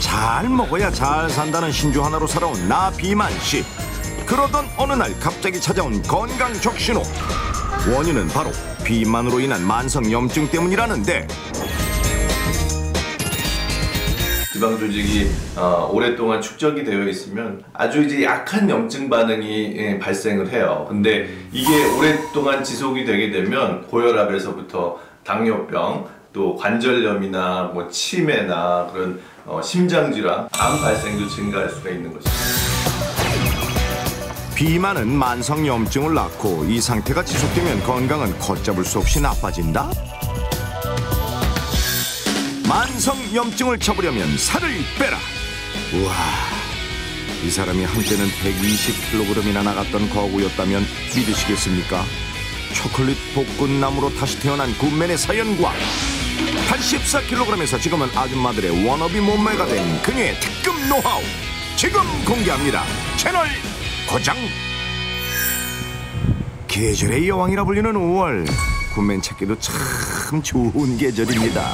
잘 먹어야 잘 산다는 신조 하나로 살아온 나 비만 씨. 그러던 어느 날 갑자기 찾아온 건강 적신호. 원인은 바로 비만으로 인한 만성염증 때문이라는데. 지방 조직이 오랫동안 축적이 되어 있으면 아주 이제 약한 염증 반응이 발생을 해요. 근데 이게 오랫동안 지속이 되게 되면 고혈압에서부터 당뇨병, 또 관절염이나 뭐 치매나 그런 심장질환, 암 발생도 증가할 수가 있는 것입니다. 비만은 만성염증을 낳고 이 상태가 지속되면 건강은 걷잡을 수 없이 나빠진다? 만성염증을 쳐보려면 살을 빼라. 우와, 이 사람이 한때는 120kg이나 나갔던 거구였다면 믿으시겠습니까? 초콜릿 볶은나무로 다시 태어난 굿맨의 사연과 84kg에서 지금은 아줌마들의 워너비 몸매가 된 그녀의 특급 노하우 지금 공개합니다. 채널 고정. 계절의 여왕이라 불리는 5월, 굿맨 찾기도 참 좋은 계절입니다.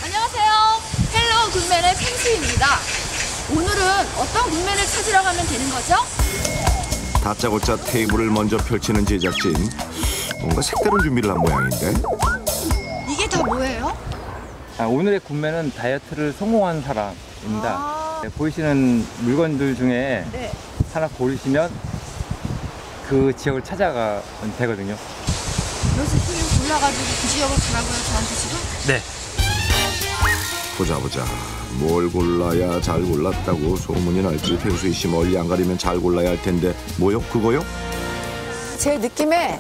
안녕하세요. 헬로 굿맨의 펭수입니다. 오늘은 어떤 굿맨을 찾으러 가면 되는 거죠? 다짜고짜 테이블을 먼저 펼치는 제작진. 뭔가 색다른 준비를 한 모양인데. 이게 다 뭐예요? 오늘의 굿맨은 다이어트를 성공한 사람입니다. 네, 보이시는 물건들 중에 네. 하나 고르시면 그 지역을 찾아가면 되거든요. 여기서 힘을 골라가지고 그 지역을 가라고요, 저한테 지금? 네. 보자. 뭘 골라야 잘 골랐다고 소문이 날지. 펭수이 씨 멀리 안 가리면 잘 골라야 할 텐데. 뭐요? 그거요? 제 느낌에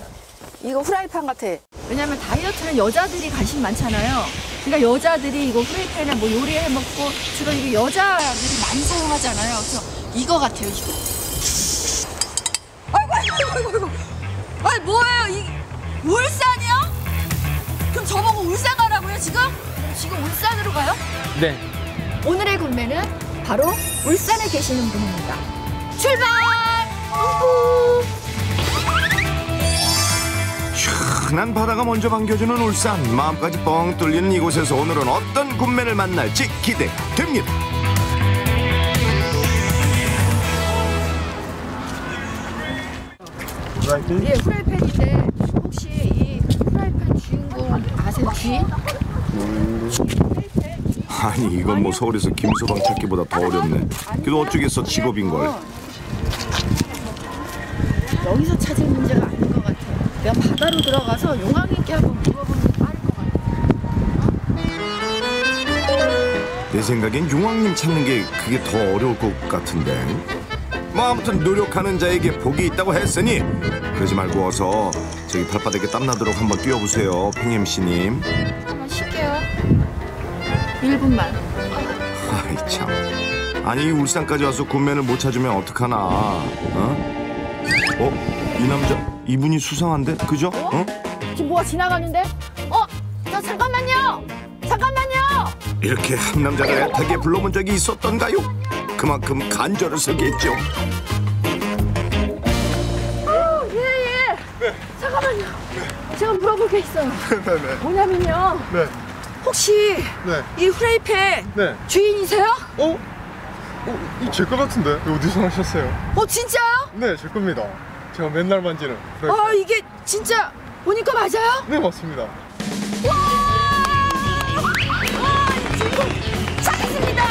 이거 후라이팬 같아. 왜냐면 다이어트는 여자들이 관심 많잖아요. 그러니까 여자들이 이거 후라이팬에 뭐 요리해 먹고 주로 이게 여자들이 많이 사용하잖아요. 그래서 이거 같아요, 이거. 아이고. 아니 뭐예요? 이 울산이요? 그럼 저보고 울산 가라고요, 지금? 지금 울산으로 가요? 네. 오늘의 굿맨은 바로 울산에 계시는 분입니다. 출발! 시원한 바다가 먼저 반겨주는 울산. 마음까지 뻥 뚫리는 이곳에서 오늘은 어떤 굿맨을 만날지 기대됩니다. 예, 후라이팬인데 혹시 이 후라이팬 주인공 아세요? 주인? 아니 이건 뭐 서울에서 김서방 찾기보다 더 어렵네. 그래도 어쩌겠어, 직업인걸. 여기서 찾을 문제가 아닌 것 같아요. 내가 바다로 들어가서 용왕님께 한번 물어보는 게 빠를 것 같아요. 내 생각엔 용왕님 찾는 게 그게 더 어려울 것 같은데. 뭐 아무튼 노력하는 자에게 복이 있다고 했으니 그러지 말고 어서 저기 발바닥에 땀나도록 한번 뛰어보세요, 팽엠씨님. 한번 쉴게요. 1분만. 아이 참. 아니 이 울산까지 와서 굿맨을 못 찾으면 어떡하나. 이 남자? 이분이 수상한데? 그죠? 지금 뭐가 지나가는데? 저 잠깐만요! 이렇게 한 남자를 애타게 불러본 적이 있었던가요? 그만큼 간절했었겠죠. 예. 네. 잠깐만요. 제가 물어볼 게 있어요. 네네. 뭐냐면요. 네. 혹시 네. 이 후라이팬 네. 주인이세요? 이 제 거 같은데? 이거 어디서 하셨어요? 진짜요? 네, 제 겁니다. 제가 맨날 만지는 프라이팬. 이게 진짜 보니까 맞아요? 네, 맞습니다. 이 주인공 찾았습니다.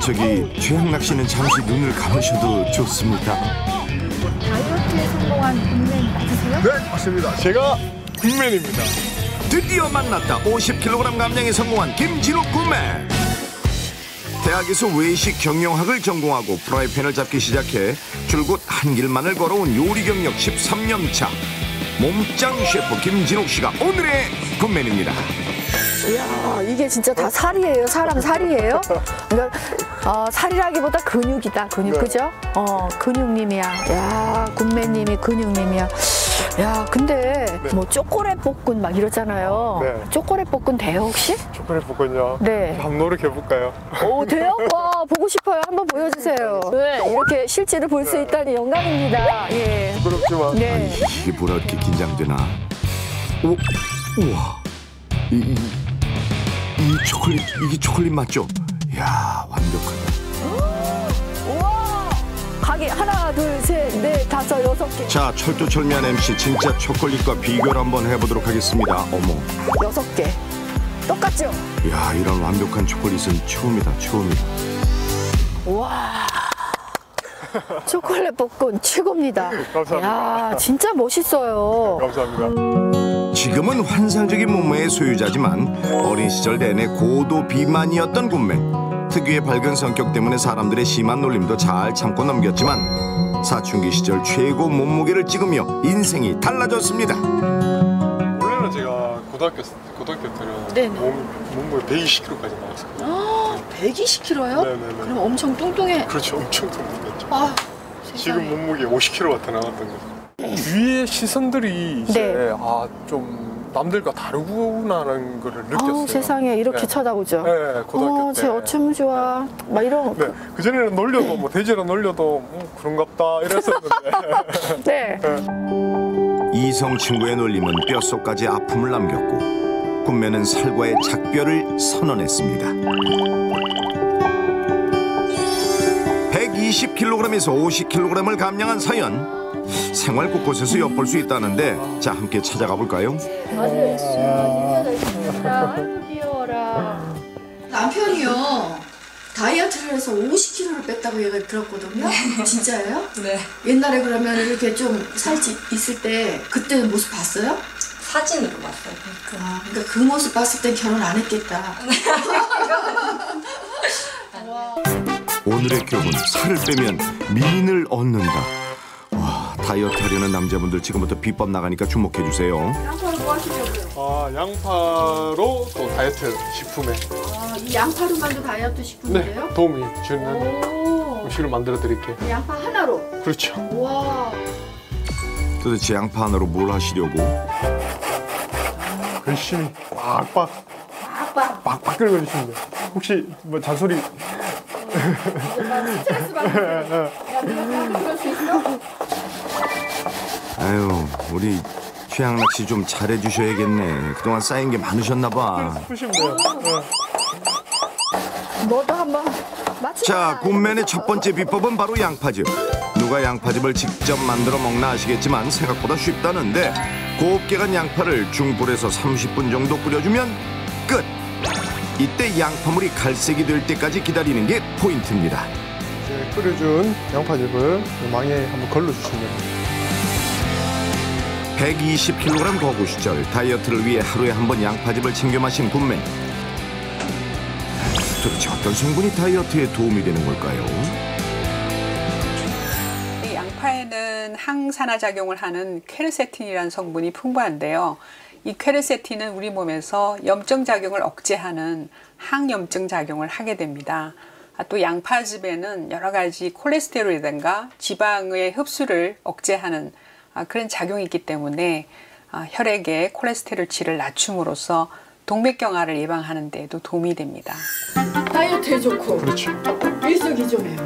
저기 최양락 씨는 잠시 눈을 감으셔도 좋습니다. 다이어트에 성공한 굿맨 맞으세요? 네, 맞습니다. 제가 굿맨입니다. 드디어 만났다. 50kg 감량에 성공한 김진욱 굿맨. 대학에서 외식 경영학을 전공하고 프라이팬을 잡기 시작해 줄곧 한 길만을 걸어온 요리 경력 13년 차 몸짱 셰프 김진욱 씨가 오늘의 굿맨입니다. 이야, 이게 진짜 다 살이에요? 사람 살이에요? 그러니까 살이라기보다 근육이다, 근육. 네. 그죠? 근육님이야. 야, 굿맨님이 근육님이야. 야, 근데 네. 뭐 초콜릿 볶음 막 이러잖아요. 네. 초콜릿 볶음 돼요, 혹시? 초콜릿 볶음요? 네. 한번 노력해볼까요? 오, 돼요? 와, 보고 싶어요. 한번 보여주세요. 네, 이렇게 실제로 볼 수 있다니 영광입니다. 예. 부끄럽지만. 네. 이게 뭐라 이렇게 긴장되나? 오, 우와, 이 초콜릿, 이게 초콜릿 맞죠? 이야, 완벽하다. 우와! 가게 하나, 둘, 셋, 넷, 다섯, 6개. 자, 철두철미한 MC 진짜 초콜릿과 비교를 한번 해보도록 하겠습니다. 어머, 6개. 똑같죠? 이야, 이런 완벽한 초콜릿은 처음이다, 처음이다. 와. 초콜릿 볶음 최고입니다. 감사합니다. 야, 진짜 멋있어요. 감사합니다. 지금은 환상적인 몸매의 소유자지만 어린 시절 내내 고도 비만이었던 군맨. 특유의 밝은 성격 때문에 사람들의 심한 놀림도 잘 참고 넘겼지만 사춘기 시절 최고 몸무게를 찍으며 인생이 달라졌습니다. 원래는 제가 고등학교 때는 네네. 몸무게 120kg까지 나왔어요. 120kg요? 네네네. 그럼 엄청 뚱뚱해. 그렇죠. 엄청 뚱뚱했죠. 아, 지금 세상에. 몸무게 50kg가 더 나왔던 거죠. 위의 시선들이 이제 네. 좀 남들과 다르구나라는 거를 느꼈어요. 세상에 이렇게 네. 쳐다보죠. 네, 고등학교 때. 쟤 어쩜 좋아. 막 이런. 네, 그전에는 놀려도 뭐 돼지라 놀려도 그런갑다 이랬었는데. 네. 이성 친구의 놀림은 뼛속까지 아픔을 남겼고 군맨은 살과의 작별을 선언했습니다. 120kg에서 50kg을 감량한 사연. 생활 곳곳에서 엿볼 수 있다는데 자, 함께 찾아가 볼까요? 아유, 귀여워라. 남편이요. 다이어트를 해서 50kg를 뺐다고 얘기를 들었거든요. 진짜예요? 네. 옛날에 그러면 이렇게 좀 살찌 있을 때 그때는 모습 봤어요? 사진으로 봤어요. 아, 그러니까 그 모습 봤을 땐 결혼 안 했겠다. 오늘의 교훈, 살을 빼면 미인을 얻는다. 와, 다이어트 하려는 남자분들 지금부터 비법 나가니까 주목해 주세요. 양파를 뭐 하시려고요? 양파로 또 다이어트 식품에 아, 이 양파로만도 다이어트 식품인데요? 네, 도움이 주는 오, 음식을 만들어 드릴게요. 양파 하나로. 그렇죠. 와. 도대체 양파 하나로 뭘 하시려고? 열심히 빡빡 끓여주시면 돼요. 혹시 뭐 잔소리 스트레스 받는 야, 내가 그럴 수 있어? 아유, 우리 최양락 씨 좀 잘해 주셔야겠네. 그동안 쌓인 게 많으셨나 봐. 푸시면 돼요. 너도 한번 맞춰. 자, 군맨의 첫 번째 비법은 바로 양파즙. 누가 양파즙을 직접 만들어 먹나 아시겠지만 생각보다 쉽다는데 곱게 간 양파를 중불에서 30분 정도 끓여주면 끝. 이때 양파물이 갈색이 될 때까지 기다리는 게 포인트입니다. 이제 끓여준 양파즙을 망에 한번 걸러주시면 됩니다. 120kg 거구 시절 다이어트를 위해 하루에 한 번 양파즙을 챙겨 마신 군맨. 도대체 어떤 성분이 다이어트에 도움이 되는 걸까요? 이 양파에는 항산화작용을 하는 퀘르세틴이라는 성분이 풍부한데요. 이 퀘르세틴은 우리 몸에서 염증 작용을 억제하는 항염증 작용을 하게 됩니다. 또 양파즙에는 여러 가지 콜레스테롤이든가 지방의 흡수를 억제하는 그런 작용이 있기 때문에 혈액의 콜레스테롤치를 낮춤으로써 동맥경화를 예방하는 데에도 도움이 됩니다. 다이어트에 좋고. 그렇죠. 일석이조네요.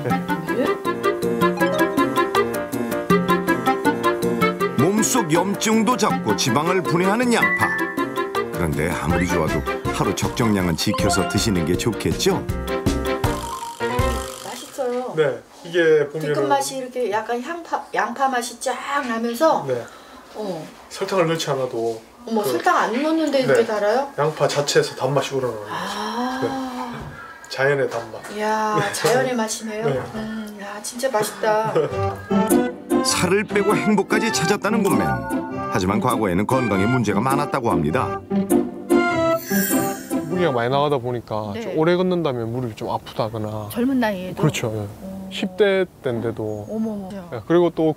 몸속 염증도 잡고 지방을 분해하는 양파. 그런데 아무리 좋아도 하루 적정량은 지켜서 드시는 게 좋겠죠? 맛있어요. 네, 이게 보면은 뒤끝 맛이 이렇게 약간 양파 맛이 쫙 나면서 네, 설탕을 넣지 않아도 어머, 설탕 안 넣는데 이렇게 네. 달아요? 양파 자체에서 단맛이 우러나는 거죠. 아, 자연의 단맛. 이야, 자연의 맛이네요. 네. 야, 진짜 맛있다. 살을 빼고 행복까지 찾았다는 군맨. 하지만 과거에는 건강에 문제가 많았다고 합니다. 무게가 많이 나가다 보니까 네. 좀 오래 걷는다면 무릎이 좀 아프다거나. 젊은 나이에도. 그렇죠. 예. 10대 때인데도. 어머머. 예, 그리고 또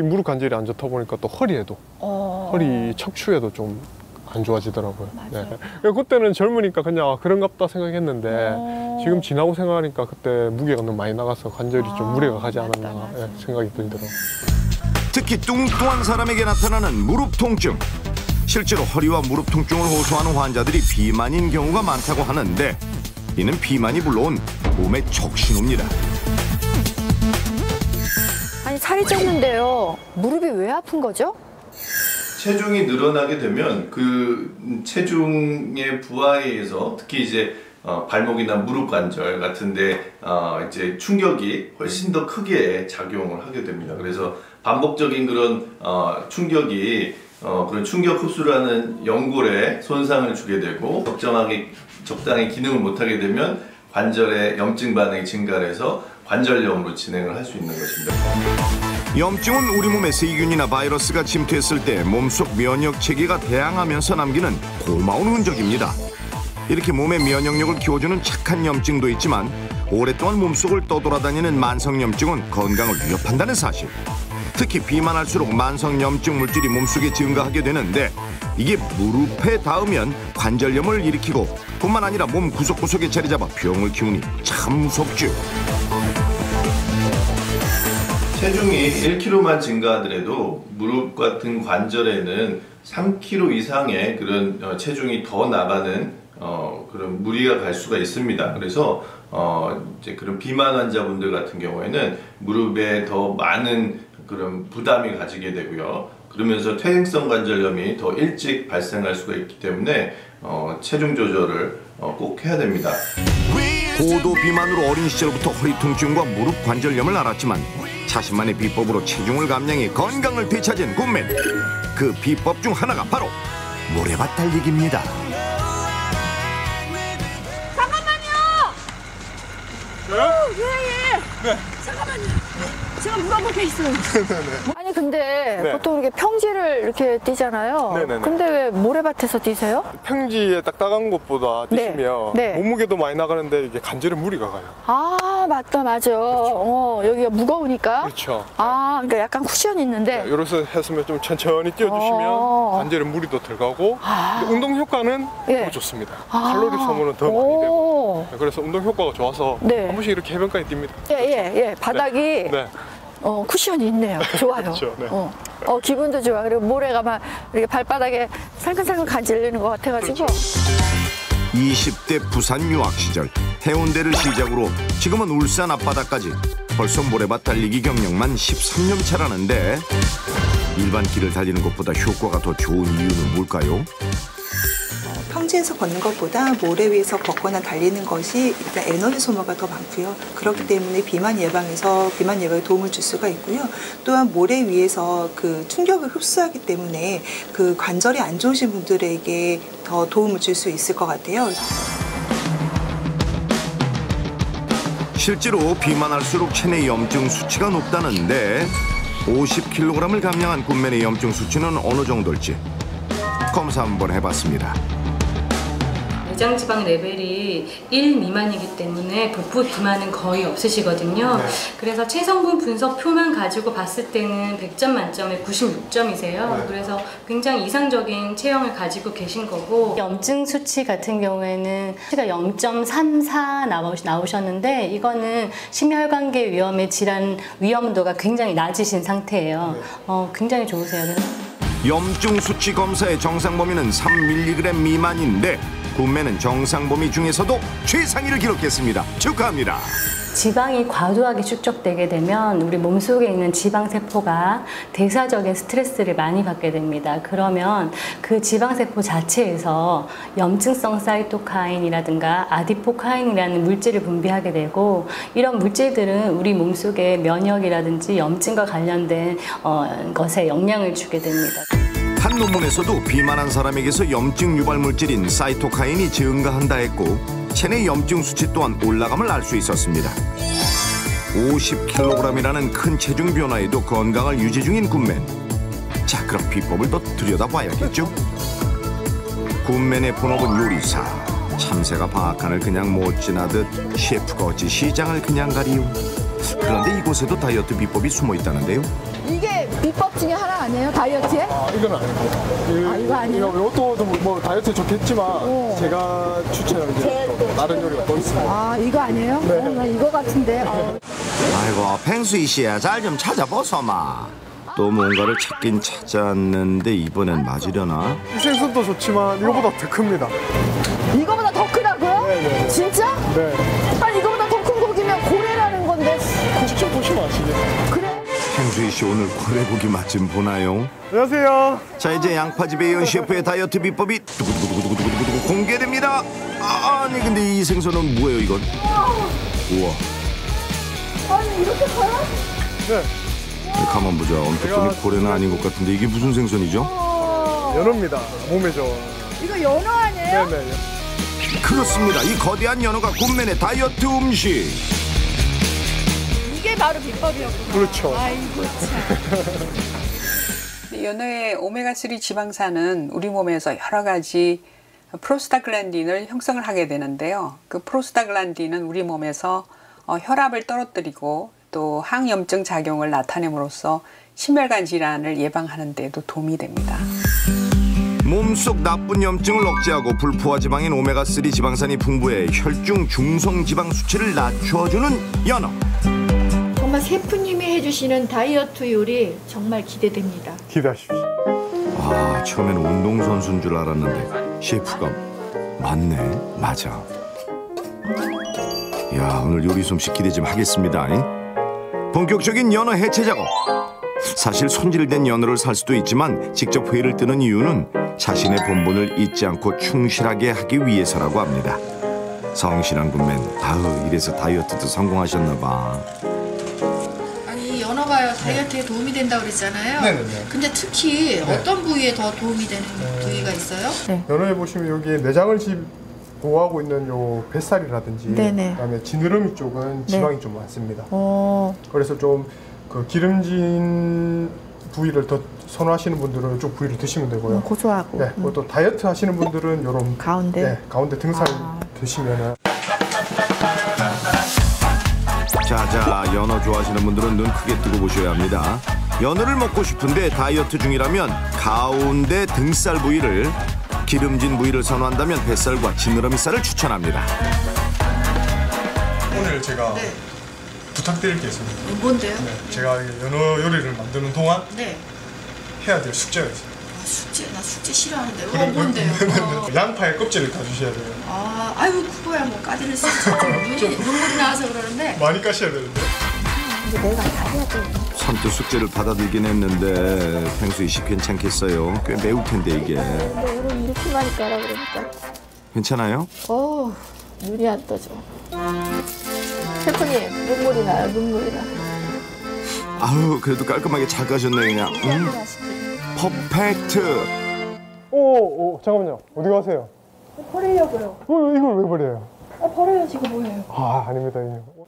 무릎 관절이 안 좋다 보니까 또 허리에도, 허리 척추에도 좀 안 좋아지더라고요. 맞아요. 네. 그때는 젊으니까 그냥 그런갑다 생각했는데 지금 지나고 생각하니까 그때 무게가 너무 많이 나가서 관절이 좀 무리가 가지 않았나 맞다. 예, 생각이 들더라고요. 특히 뚱뚱한 사람에게 나타나는 무릎 통증. 실제로 허리와 무릎 통증을 호소하는 환자들이 비만인 경우가 많다고 하는데 이는 비만이 불러온 몸의 척신호입니다. 아니 살이 쪘는데요. 무릎이 왜 아픈 거죠? 체중이 늘어나게 되면 그 체중의 부하에 의해서 특히 이제 발목이나 무릎 관절 같은데 이제 충격이 훨씬 더 크게 작용을 하게 됩니다. 그래서 반복적인 그런 충격이 그런 충격 흡수라는 연골에 손상을 주게 되고 적당히 기능을 못하게 되면 관절의 염증 반응이 증가해서 관절염으로 진행을 할 수 있는 것입니다. 염증은 우리 몸에 세균이나 바이러스가 침투했을 때 몸속 면역 체계가 대항하면서 남기는 고마운 흔적입니다. 이렇게 몸의 면역력을 키워주는 착한 염증도 있지만 오랫동안 몸속을 떠돌아다니는 만성염증은 건강을 위협한다는 사실. 특히 비만할수록 만성염증 물질이 몸속에 증가하게 되는데 이게 무릎에 닿으면 관절염을 일으키고 뿐만 아니라 몸 구석구석에 자리 잡아 병을 키우니 참 무섭죠. 체중이 1kg만 증가하더라도 무릎 같은 관절에는 3kg 이상의 그런 체중이 더 나가는 그런 무리가 갈 수가 있습니다. 그래서 이제 그런 비만 환자분들 같은 경우에는 무릎에 더 많은 그런 부담이 가지게 되고요. 그러면서 퇴행성 관절염이 더 일찍 발생할 수가 있기 때문에 체중 조절을 꼭 해야 됩니다. 고도 비만으로 어린 시절부터 허리 통증과 무릎 관절염을 앓았지만 자신만의 비법으로 체중을 감량해 건강을 되찾은 굿맨. 그 비법 중 하나가 바로 모래밭 달리기입니다. 네. 잠깐만요. 제가 물어볼 게 있어요. 아니 근데 네. 보통 이렇게 평지를 이렇게 뛰잖아요. 네네네. 근데 왜 모래밭에서 뛰세요? 평지에 딱딱한 곳보다 네. 뛰시면 네. 몸무게도 많이 나가는데 이게 관절에 무리가 가요. 아 맞다 맞아. 여기가 무거우니까. 그렇죠. 아 그러니까 약간 쿠션이 있는데. 이렇게 했으면 좀 천천히 뛰어주시면 관절에 무리도 들어가고 근데 운동 효과는 예. 더 좋습니다. 칼로리 소모는 더 많이 되고 그래서 운동 효과가 좋아서 네. 한 번씩 이렇게 해변가에 뜁니다. 예. 바닥이 네. 쿠션이 있네요. 좋아요. 그렇죠, 네. 기분도 좋아. 그리고 모래가 막 이렇게 발바닥에 살금살금 간질리는 것 같아가지고. 20대 부산 유학 시절 해운대를 시작으로 지금은 울산 앞바다까지 벌써 모래밭 달리기 경력만 13년 차라는데 일반 길을 달리는 것보다 효과가 더 좋은 이유는 뭘까요? 평지에서 걷는 것보다 모래 위에서 걷거나 달리는 것이 일단 에너지 소모가 더 많고요. 그렇기 때문에 비만 예방에 도움을 줄 수가 있고요. 또한 모래 위에서 그 충격을 흡수하기 때문에 그 관절이 안 좋으신 분들에게 더 도움을 줄 수 있을 것 같아요. 실제로 비만할수록 체내 염증 수치가 높다는데 50kg을 감량한 굿맨의 염증 수치는 어느 정도일지 검사 한번 해봤습니다. 내장 지방 레벨이 1 미만이기 때문에 복부 비만은 거의 없으시거든요. 네. 그래서 체성분 분석표만 가지고 봤을 때는 100점 만점에 96점이세요. 네. 그래서 굉장히 이상적인 체형을 가지고 계신 거고 염증 수치 같은 경우에는 수치가 0.34 나오셨는데 이거는 심혈관계 위험의 질환 위험도가 굉장히 낮으신 상태예요. 굉장히 좋으세요. 염증 수치 검사의 정상 범위는 3mg 미만인데 굿맨은 정상 범위 중에서도 최상위를 기록했습니다. 축하합니다. 지방이 과도하게 축적되게 되면 우리 몸속에 있는 지방세포가 대사적인 스트레스를 많이 받게 됩니다. 그러면 그 지방세포 자체에서 염증성 사이토카인이라든가 아디포카인이라는 물질을 분비하게 되고 이런 물질들은 우리 몸속의 면역이라든지 염증과 관련된 것에 영향을 주게 됩니다. 한 논문에서도 비만한 사람에게서 염증 유발 물질인 사이토카인이 증가한다 했고 체내 염증 수치 또한 올라감을 알 수 있었습니다. 50kg이라는 큰 체중 변화에도 건강을 유지 중인 굿맨. 자, 그럼 비법을 더 들여다봐야겠죠? 굿맨의 본업은 요리사. 참새가 방앗간을 그냥 못 지나듯 셰프가 어찌 시장을 그냥 가리요. 그런데 이곳에도 다이어트 비법이 숨어 있다는데요. 이게 비법 중에 하나 아니에요? 다이어트에? 이건 아니고. 이거 아니에요? 이것도 뭐 다이어트에 좋겠지만 제가 추천하는 게 또 다른 요리가 또 있습니다. 이거 아니에요? 네. 난 이거 같은데. 아이고, 펭수이 씨야, 잘 좀 찾아보소마. 또 뭔가를 찾긴 찾았는데 이번엔 맞으려나? 이 생선도 좋지만 이거보다 더 큽니다. 이거보다 더 크다고요? 네네. 진짜? 네. 아니 이거보다 더 큰 고기면 고래라는 건데. 직접 보시면 아시겠어요. 그래? 행수희 씨 오늘 고래고기 맛 좀 보나요? 안녕하세요. 자 이제 양파집의 연 셰프의 다이어트 비법이 두구두구두구두구두구 공개됩니다. 아니 근데 이 생선은 뭐예요 이건? 우와. 아니 이렇게 커요? 네. 가만 보자. 언뜻 보니 고래는 아닌 것 같은데 이게 무슨 생선이죠? 연어입니다. 몸에 좋은. 이거 연어 아니에요? 네네. 그렇습니다. 이 거대한 연어가 굿맨의 다이어트 음식. 이게 바로 비법이었구나. 그렇죠. 아이고 참. 연어의 오메가3 지방산은 우리 몸에서 여러 가지 프로스타글란딘을 형성을 하게 되는데요. 그 프로스타글란딘은 우리 몸에서 혈압을 떨어뜨리고 또 항염증 작용을 나타냄으로써 심혈관 질환을 예방하는 데도 도움이 됩니다. 몸속 나쁜 염증을 억제하고 불포화 지방인 오메가3 지방산이 풍부해 혈중 중성 지방 수치를 낮춰주는 연어. 정말 셰프님이 해주시는 다이어트 요리 정말 기대됩니다. 기대하십시오. 아 처음에는 운동선수인 줄 알았는데 셰프가 맞네. 맞아. 야 오늘 요리 솜씨 기대 좀 하겠습니다. 본격적인 연어 해체 작업. 사실 손질된 연어를 살 수도 있지만 직접 회를 뜨는 이유는 자신의 본분을 잊지 않고 충실하게 하기 위해서라고 합니다. 성실한 굿맨. 아우 이래서 다이어트도 성공하셨나 봐. 아니 연어가 다이어트에 도움이 된다고 그랬잖아요. 네네네. 근데 특히 네. 어떤 부위에 더 도움이 되는 부위가 있어요? 연어에 보시면 여기에 내장을 보호하고 있는 요 뱃살이라든지 네네. 그다음에 지느러미 쪽은 지방이 좀 많습니다. 그래서 좀 그 기름진 부위를 더 선호하시는 분들은 이쪽 부위를 드시면 되고요. 고소하고. 네, 또 다이어트 하시는 분들은 요런 가운데? 네, 가운데 등살 드시면은. 자자 연어 좋아하시는 분들은 눈 크게 뜨고 보셔야 합니다. 연어를 먹고 싶은데 다이어트 중이라면 가운데 등살 부위를, 기름진 부위를 선호한다면 뱃살과 지느러미살을 추천합니다. 오늘 제가 부탁드릴 게 있습니다. 뭔데요? 네, 제가 연어 요리를 만드는 동안 네. 해야 될 숙제가 있어요. 나 숙제 싫어하는데. 뭔데요? 양파의 껍질을 까주셔야 돼요. 아이고 그거야 뭐 까드릴 수 있죠. 눈물이 나와서 그러는데. 많이 까셔야 되는데. 선뜻 숙제를 받아들긴 했는데 평소에 씨 괜찮겠어요? 꽤 매울 텐데 이게. 오늘 이렇게 많이 까라 그러니까. 괜찮아요? 눈이 안 떠져. 셰프님 눈물이 나요. 눈물이 나. 아우 그래도 깔끔하게 잘 까셨네 그냥. 퍼펙트. 오 잠깐만요. 어디 가세요? 버리려고요. 이걸 왜 버려요? 버려야지 이거 뭐예요? 아닙니다.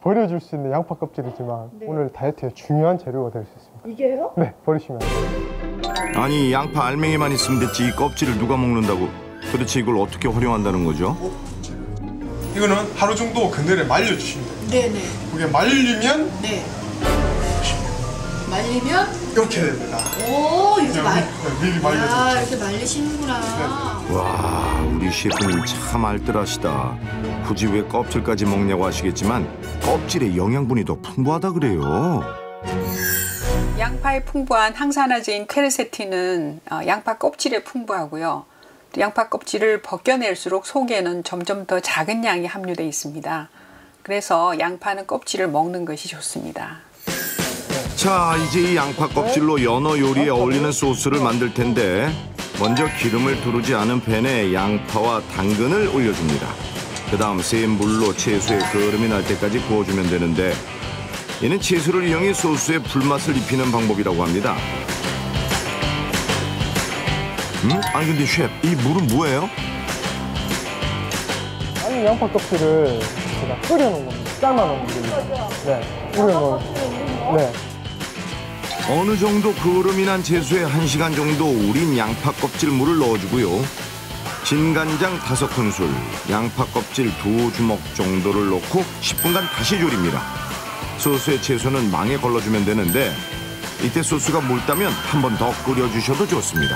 버려줄 수 있는 양파 껍질이지만 오늘 다이어트에 중요한 재료가 될 수 있습니다. 이게요? 네, 버리시면 안 돼요. 아니 양파 알맹이만 있으면 됐지 이 껍질을 누가 먹는다고. 도대체 이걸 어떻게 활용한다는 거죠? 이거는 하루 정도 그늘에 말려주시면 돼요. 네네. 그게 말리면 네. 말리면 이렇게 됩니다. 오 이렇게 미리 말려주세요. 이렇게 말리시는구나. 와 우리 셰프님 참 알뜰하시다. 굳이 왜 껍질까지 먹냐고 하시겠지만 껍질에 영양분이 더 풍부하다 그래요. 양파에 풍부한 항산화제인 퀘르세틴은 양파 껍질에 풍부하고요. 또 양파 껍질을 벗겨낼수록 속에는 점점 더 작은 양이 함유되어 있습니다. 그래서 양파는 껍질을 먹는 것이 좋습니다. 자 이제 이 양파 껍질로 연어 요리에 어울리는 소스를 만들 텐데 먼저 기름을 두르지 않은 팬에 양파와 당근을 올려줍니다. 그 다음 센 불로 채소에 거름이 날 때까지 구워주면 되는데 이는 채소를 이용해 소스에 불맛을 입히는 방법이라고 합니다. 아니 근데 셰프 이 물은 뭐예요? 아니 양파 껍질을 제가 끓여놓은 겁니다. 삶아놓은 겁니다. 네, 이거 네. 어느 정도 거름이 난 채소에 1시간 정도 우린 양파 껍질 물을 넣어주고요. 진간장 5큰술, 양파 껍질 2주먹 정도를 넣고 10분간 다시 졸입니다. 소스에 채소는 망에 걸러주면 되는데 이때 소스가 묽다면 한 번 더 끓여주셔도 좋습니다.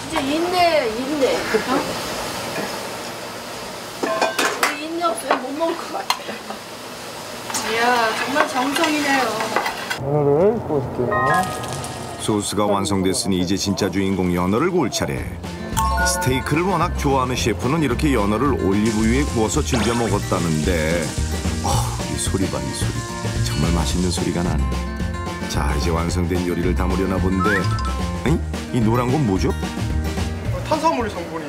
이제 인내. 인내 없으면 못 먹을 것 같아요. 이야 정말 정성이네요. 연어를 구워줄게요. 소스가 완성됐으니 이제 진짜 주인공 연어를 구울 차례. 스테이크를 워낙 좋아하는 셰프는 이렇게 연어를 올리브유에 구워서 즐겨 먹었다는데 이 소리 봐, 이 소리. 정말 맛있는 소리가 나네. 자, 이제 완성된 요리를 담으려나 본데 이 노란 건 뭐죠? 탄수화물 성분이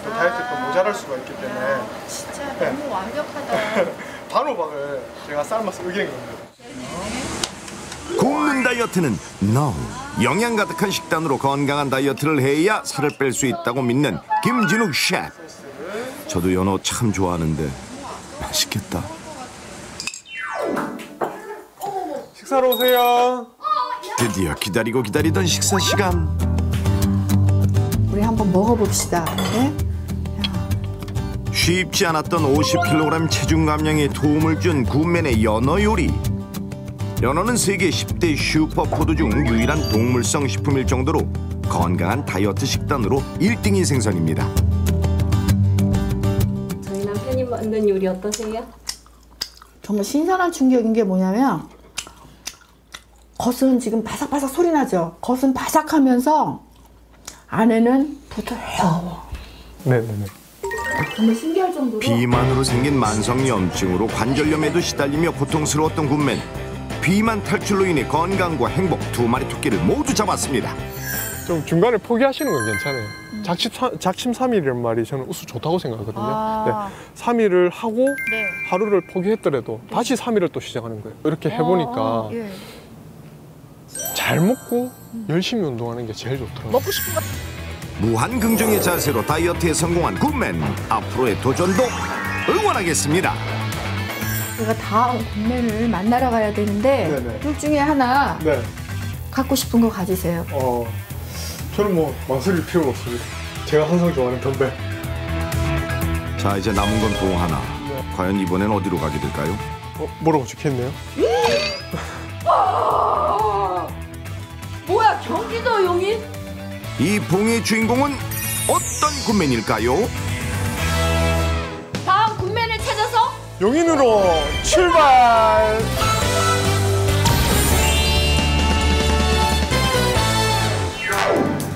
다이어트 때 모자랄 수가 있기 때문에 진짜 너무 완벽하다. 단호박을 제가 삶아서 으기는 겁니다. 굽는 다이어트는 NO! 영양 가득한 식단으로 건강한 다이어트를 해야 살을 뺄 수 있다고 믿는 김진욱 셰프. 저도 연어 참 좋아하는데 맛있겠다. 식사로 오세요. 드디어 기다리고 기다리던 식사 시간. 우리 한번 먹어봅시다. 네? 쉽지 않았던 50kg 체중 감량에 도움을 준 굿맨의 연어 요리. 연어는 세계 10대 슈퍼푸드 중 유일한 동물성 식품일 정도로 건강한 다이어트 식단으로 1등인 생선입니다. 저희 남편이 만든 요리 어떠세요? 정말 신선한 충격인 게 뭐냐면 겉은 지금 바삭바삭 소리 나죠? 겉은 바삭하면서 안에는 부드러워. 네네네. 정말 신기할 정도로. 비만으로 생긴 만성염증으로 관절염에도 시달리며 고통스러웠던 굿맨. 비만 탈출로 인해 건강과 행복 두 마리 토끼를 모두 잡았습니다. 좀 중간에 포기하시는 건 괜찮아요. 작심 3일이란 말이 저는 우수 좋다고 생각하거든요. 네. 3일을 하고 하루를 포기했더라도 다시 3일을 또 시작하는 거예요. 이렇게 해보니까 잘 먹고 열심히 운동하는 게 제일 좋더라고요. 먹고 싶은 거. 무한 긍정의 자세로 다이어트에 성공한 굿맨. 앞으로의 도전도 응원하겠습니다. 우리가 다음 굿맨을 만나러 가야 되는데 네네. 둘 중에 하나 네. 갖고 싶은 거 가지세요. 저는 뭐 망설일 필요가 없습니다. 제가 항상 좋아하는 덤벨. 자, 이제 남은 건 봉 하나. 과연 이번엔 어디로 가게 될까요? 뭐라고 적혀있네요? 뭐야, 경기도 용인? 이 봉의 주인공은 어떤 굿맨일까요? 다음 굿맨을 찾아서 용인으로 출발!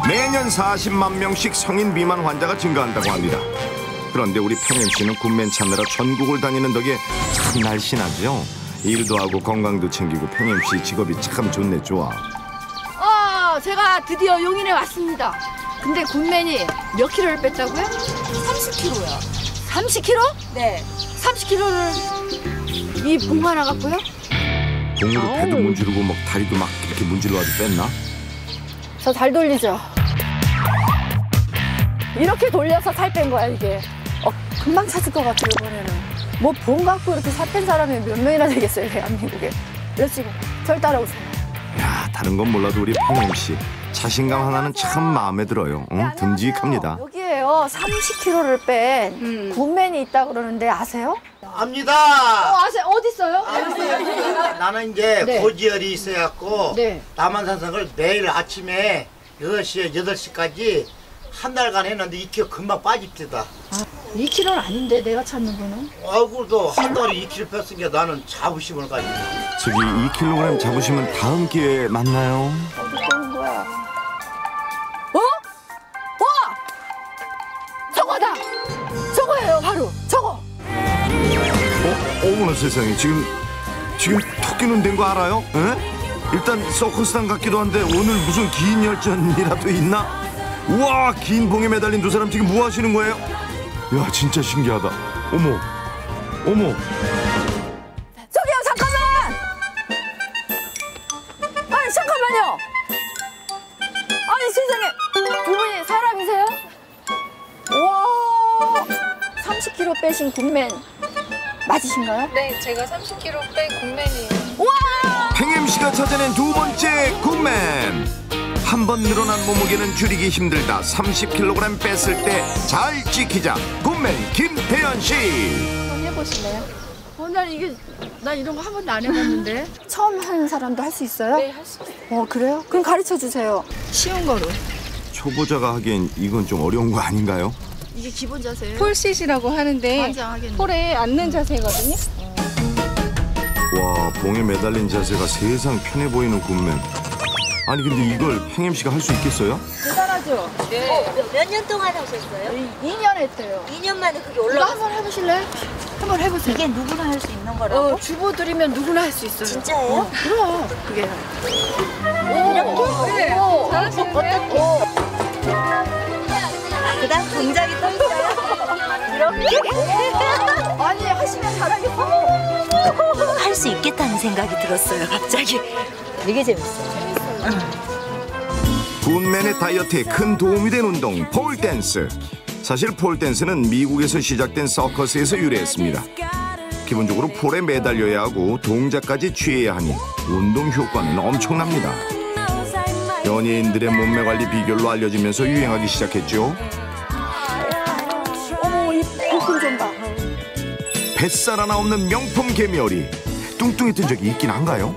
매년 40만 명씩 성인 비만 환자가 증가한다고 합니다. 그런데 우리 팽 MC는 굿맨 찾느라 전국을 다니는 덕에 참 날씬하죠. 일도 하고 건강도 챙기고 팽 MC 직업이 참 좋네. 좋아. 제가 드디어 용인에 왔습니다. 근데 굿맨이 몇 킬로를 뺐다고요? 30kg요. 30kg? 네. 30kg를 이 봉 하나 갖고요? 봉으로 배도 문지르고 막 다리도 막 이렇게 문질러가도 뺐나? 저 잘 돌리죠? 이렇게 돌려서 살 뺀 거야, 이게. 금방 찾을 것 같아요, 이번에는. 뭐 봉 갖고 이렇게 살 뺀 사람이 몇 명이나 되겠어요, 대한민국에. 그렇지, 절 따라오세요. 야, 다른 건 몰라도 우리 팽 MC 자신감 하나는 참 마음에 들어요. 듬직합니다. 여기에요, 30kg를 뺀 굿맨이 있다 그러는데 아세요? 압니다. 아세요? 어디 있어요? 나는 이제 네. 고지혈이 있어갖고 네. 남한산성을 매일 아침에 6시에 8시까지 한 달간 했는데 2kg 금방 빠집니다. 2kg는 아닌데 내가 찾는 거는? 아이고도 한 달에 2kg 뺐으니까 나는 자부심을 가지고. 저기 2kg 잡으시면 다음 기회에 만나요. 어디 뺀 거야? 저거다! 저거예요, 바로! 저거! 어머나 세상에, 지금 토끼는 된 거 알아요? 에? 일단 서커스단 같기도 한데 오늘 무슨 긴 열전이라도 있나? 우와, 긴 봉에 매달린 두 사람 지금 뭐 하시는 거예요? 야, 진짜 신기하다. 어머. 저기요, 잠깐만! 아니, 잠깐만요! 아니, 세상에! 두 분이 사람이세요? 우와! 30kg 빼신 굿맨 맞으신가요? 네, 제가 30kg 뺀 굿맨이에요. 우와! 팽 MC가 찾아낸 두 번째 굿맨. 한 번 늘어난 몸무게는 줄이기 힘들다. 30kg 뺐을 때 잘 지키자. 굿맨 김태현 씨. 한번 해보실래요? 난 이런 거 한 번도 안 해봤는데. 처음 하는 사람도 할 수 있어요? 네, 할 수 있어요. 그래요? 그럼 가르쳐 주세요. 쉬운 거로. 초보자가 하기엔 이건 좀 어려운 거 아닌가요? 이게 기본 자세예요? 폴시시라고 하는데 환장하겠네. 폴에 앉는 자세거든요. 와, 봉에 매달린 자세가 세상 편해 보이는 굿맨. 아니 근데 이걸 팽 MC가 할 수 있겠어요? 대단하죠? 네. 몇 년 동안 하셨어요? 2년 했대요. 2년 만에 그게 이거 올라갔어요. 한번 해보실래요? 한번 해보세요. 이게 누구나 할 수 있는 거라고? 주부들이면 누구나 할 수 있어요. 진짜예요? 그럼. 그게. 이렇게? 네. 잘하시는데요? 그다음 동작이 또 있어요? 이렇게? 아니, 하시면 잘하겠어. 할 수 있겠다는 생각이 들었어요, 갑자기. 되게 재밌어요. 굿맨의 다이어트에 큰 도움이 된 운동 폴댄스. 사실 폴댄스는 미국에서 시작된 서커스에서 유래했습니다. 기본적으로 폴에 매달려야 하고 동작까지 취해야 하니 운동 효과는 엄청납니다. 연예인들의 몸매 관리 비결로 알려지면서 유행하기 시작했죠. 어머, 이 복근 좀 봐. 뱃살 하나 없는 명품 개미어리. 뚱뚱했던 적이 있긴 한가요?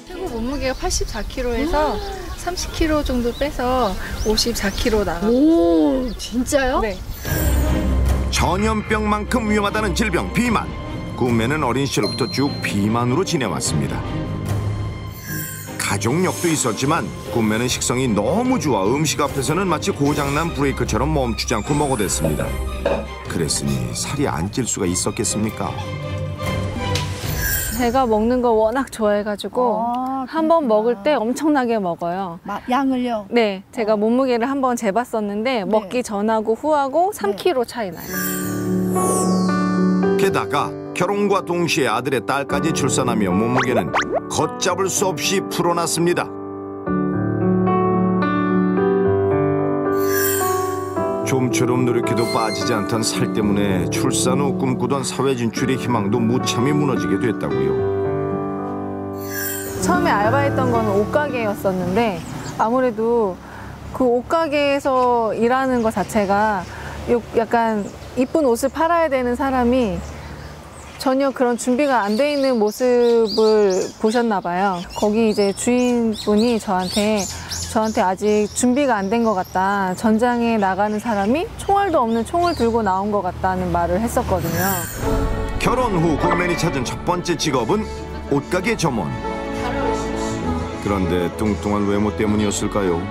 최고 몸무게가 84kg에서 30kg 정도 빼서 54kg 나가고. 오, 진짜요? 네. 전염병만큼 위험하다는 질병 비만. 굿맨은 어린 시절부터 쭉 비만으로 지내왔습니다. 가족력도 있었지만 굿맨은 식성이 너무 좋아 음식 앞에서는 마치 고장난 브레이크처럼 멈추지 않고 먹어댔습니다. 그랬으니 살이 안 찔 수가 있었겠습니까? 제가 먹는 거 워낙 좋아해가지고 한 번 먹을 때 엄청나게 먹어요. 양을요? 네, 제가 몸무게를 한번 재봤었는데 먹기 전하고 후하고 3kg 차이 나요. 게다가 결혼과 동시에 아들의 딸까지 출산하며 몸무게는 걷잡을 수 없이 불어났습니다. 좀처럼 노력해도 빠지지 않던 살 때문에 출산 후 꿈꾸던 사회 진출의 희망도 무참히 무너지게 됐다고요. 처음에 알바했던 거는 옷가게였었는데 아무래도 그 옷가게에서 일하는 것 자체가 약간 이쁜 옷을 팔아야 되는 사람이 전혀 그런 준비가 안 돼 있는 모습을 보셨나 봐요. 거기 이제 주인분이 저한테 아직 준비가 안 된 것 같다. 전장에 나가는 사람이 총알도 없는 총을 들고 나온 것 같다는 말을 했었거든요. 결혼 후 굿맨이 찾은 첫 번째 직업은 옷가게 점원. 그런데 뚱뚱한 외모 때문이었을까요?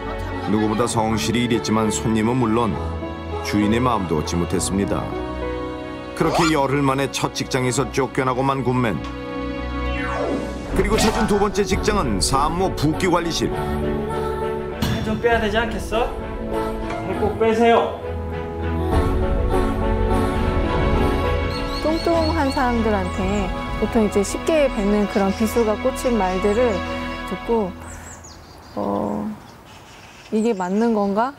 누구보다 성실히 일했지만 손님은 물론 주인의 마음도 얻지 못했습니다. 그렇게 열흘 만에 첫 직장에서 쫓겨나고만 굿맨. 그리고 찾은 두 번째 직장은 산모 붓기 관리실. 좀 빼야 되지 않겠어? 꼭 빼세요. 뚱뚱한 사람들한테 보통 이제 쉽게 뱉는 그런 비수가 꽂힌 말들을 듣고 이게 맞는 건가?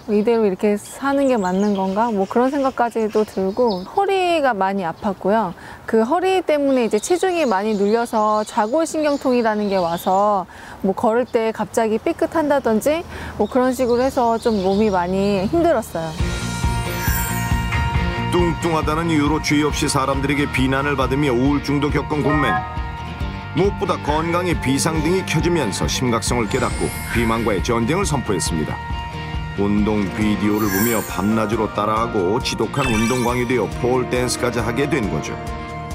이대로 이렇게 사는 게 맞는 건가? 뭐 그런 생각까지도 들고 허리가 많이 아팠고요. 그 허리 때문에 이제 체중이 많이 눌려서 좌골신경통이라는 게 와서 뭐 걸을 때 갑자기 삐끗한다든지 뭐 그런 식으로 해서 좀 몸이 많이 힘들었어요. 뚱뚱하다는 이유로 주의 없이 사람들에게 비난을 받으며 우울증도 겪은 굿맨. 무엇보다 건강에 비상등이 켜지면서 심각성을 깨닫고 비만과의 전쟁을 선포했습니다. 운동 비디오를 보며 밤낮으로 따라하고 지독한 운동광이 되어 폴댄스까지 하게 된 거죠.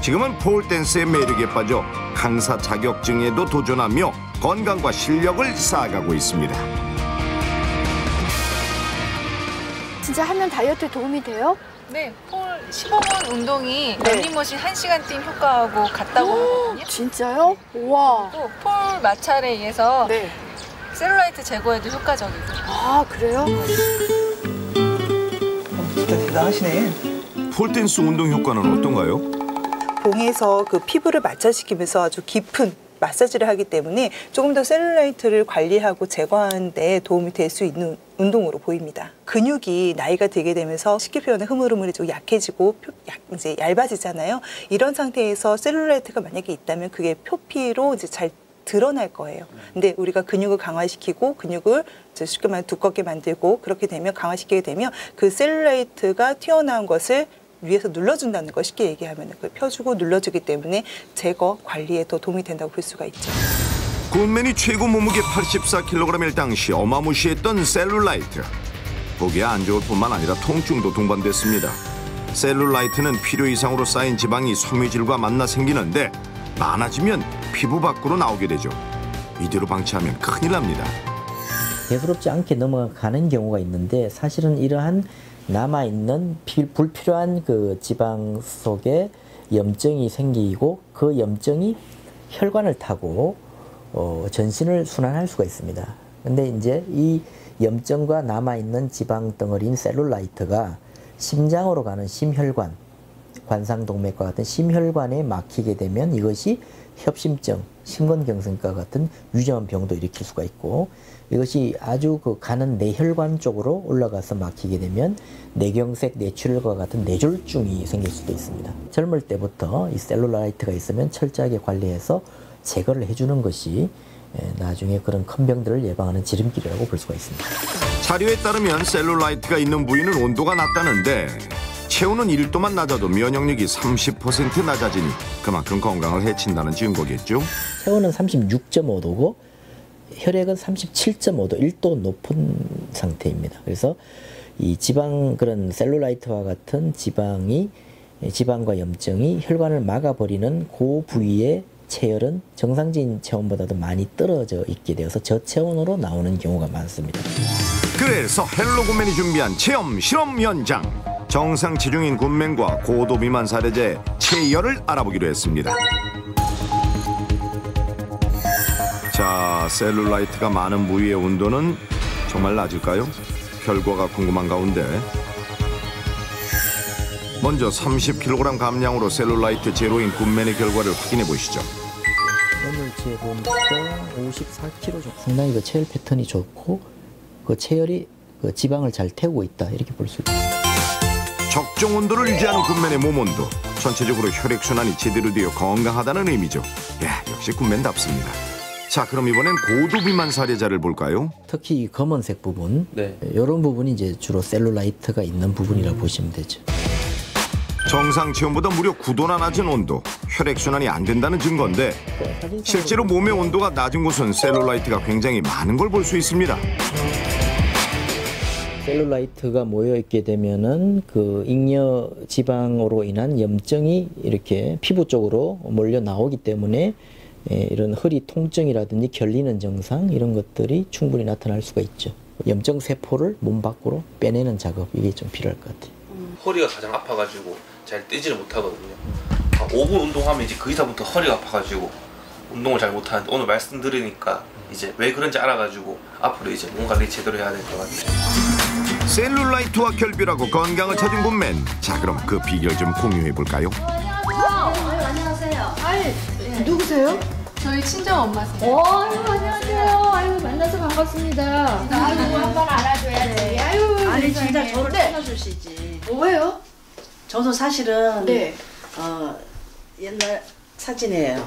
지금은 폴댄스의 매력에 빠져 강사 자격증에도 도전하며 건강과 실력을 쌓아가고 있습니다. 진짜 하면 다이어트에 도움이 돼요? 네, 폴 15분 운동이 러닝머신 1시간 뛴 효과하고 같다고 하거든요. 진짜요? 우와. 또 폴 마찰에 의해서 셀룰라이트 제거에도 효과적이고. 아, 그래요? 진짜 대단하시네. 폴댄스 운동 효과는 어떤가요? 봉에서 그 피부를 마찰시키면서 아주 깊은 마사지를 하기 때문에 조금 더 셀룰라이트를 관리하고 제거하는 데 도움이 될 수 있는 운동으로 보입니다. 근육이 나이가 들게 되면서 쉽게 표현해 흐물흐물해지고 약해지고 이제 얇아지잖아요. 이런 상태에서 셀룰라이트가 만약에 있다면 그게 표피로 이제 잘 드러날 거예요. 근데 우리가 근육을 강화시키고 근육을 쉽게 말해 두껍게 만들고 그렇게 되면 강화시키게 되면 그 셀룰라이트가 튀어나온 것을 위에서 눌러준다는 거 쉽게 얘기하면 그걸 펴주고 눌러주기 때문에 제거 관리에 더 도움이 된다고 볼 수가 있죠. 굿맨이 최고 몸무게 84kg일 당시 어마무시했던 셀룰라이트. 보기에 안 좋을 뿐만 아니라 통증도 동반됐습니다. 셀룰라이트는 필요 이상으로 쌓인 지방이 섬유질과 만나 생기는데 많아지면 피부 밖으로 나오게 되죠. 이대로 방치하면 큰일 납니다. 대수롭지 않게 넘어가는 경우가 있는데 사실은 이러한 남아있는 불필요한 그 지방 속에 염증이 생기고 그 염증이 혈관을 타고 전신을 순환할 수가 있습니다. 근데 이제 이 염증과 남아있는 지방 덩어리인 셀룰라이트가 심장으로 가는 심혈관, 관상동맥과 같은 심혈관에 막히게 되면 이것이 협심증, 심근경색과 같은 위험한 병도 일으킬 수가 있고, 이것이 아주 그 가는 뇌혈관 쪽으로 올라가서 막히게 되면 뇌경색, 뇌출혈과 같은 뇌졸중이 생길 수도 있습니다. 젊을 때부터 이 셀룰라이트가 있으면 철저하게 관리해서 제거를 해주는 것이 나중에 그런 큰 병들을 예방하는 지름길이라고 볼 수가 있습니다. 자료에 따르면 셀룰라이트가 있는 부위는 온도가 낮다는데 체온은 1도만 낮아도 면역력이 30% 낮아지니 그만큼 건강을 해친다는 증거겠죠? 체온은 36.5도고 혈액은 37.5도, 1도 높은 상태입니다. 그래서 이 지방 그런 셀룰라이트와 같은 지방과 염증이 혈관을 막아버리는 그 부위의 체열은 정상적인 체온보다도 많이 떨어져 있게 되어서 저체온으로 나오는 경우가 많습니다. 그래서 헬로군맨이 준비한 체험 실험 현장. 정상 체중인 군맨과 고도 비만 사례자의 체열을 알아보기로 했습니다. 자, 셀룰라이트가 많은 부위의 온도는 정말 낮을까요? 결과가 궁금한 가운데 먼저 30kg 감량으로 셀룰라이트 제로인 군맨의 결과를 확인해 보시죠. 오늘 재보니까 54kg 정도. 상당히 그 체열 패턴이 좋고 그 체열이 그 지방을 잘 태우고 있다 이렇게 볼 수 있습니다. 적정 온도를 유지하는 군맨의 몸 온도, 전체적으로 혈액순환이 제대로 되어 건강하다는 의미죠. 역시 군맨답습니다. 자, 그럼 이번엔 고도 비만 사례자를 볼까요? 특히 이 검은색 부분, 이런 부분이 이제 주로 셀룰라이트가 있는 부분이라고 보시면 되죠. 정상 체온보다 무려 9도나 낮은 온도, 혈액순환이 안 된다는 증거인데 실제로 몸의 온도가 낮은 곳은 셀룰라이트가 굉장히 많은 걸 볼 수 있습니다. 셀룰라이트가 모여 있게 되면은 그 잉여 지방으로 인한 염증이 이렇게 피부 쪽으로 몰려 나오기 때문에 이런 허리 통증이라든지 결리는 증상 이런 것들이 충분히 나타날 수가 있죠. 염증 세포를 몸 밖으로 빼내는 작업 이게 좀 필요할 것 같아요. 허리가 가장 아파가지고 잘 뛰지를 못하거든요. 5분 운동하면 이제 그 이상부터 허리가 아파가지고 운동을 잘 못하는데 오늘 말씀 들으니까 이제 왜 그런지 알아가지고 앞으로 이제 몸 관리 제대로 해야 될 것 같아요. 셀룰라이트와 결별하고 건강을 찾은 군맨. 자, 그럼 그 비결 좀 공유해 볼까요? 안녕하세요. 누구세요? 저희 친정 엄마세요. 안녕하세요. 아유, 만나서 반갑습니다. 아유, 한번 알아줘야지. 아유, 아니 진짜 저를 네. 찾아주시지. 왜요? 저도 사실은 네. 옛날 사진이에요.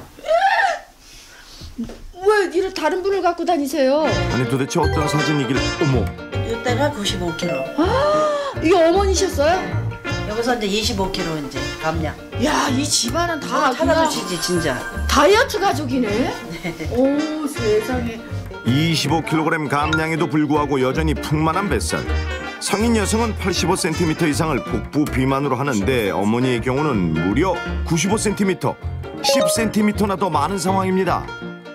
왜 이런 다른 분을 갖고 다니세요? 아니 도대체 어떤 사진이길. 어머. 이때가 95kg. 이게 어머니셨어요? 여기서 이제 25kg 이제 감량. 야, 이 집안은 다 찾아주시지 진짜. 다이어트 가족이네. 오, 세상에. 25kg 감량에도 불구하고 여전히 풍만한 뱃살. 성인 여성은 85cm 이상을 복부 비만으로 하는데 어머니의 경우는 무려 95cm, 10cm나 더 많은 상황입니다.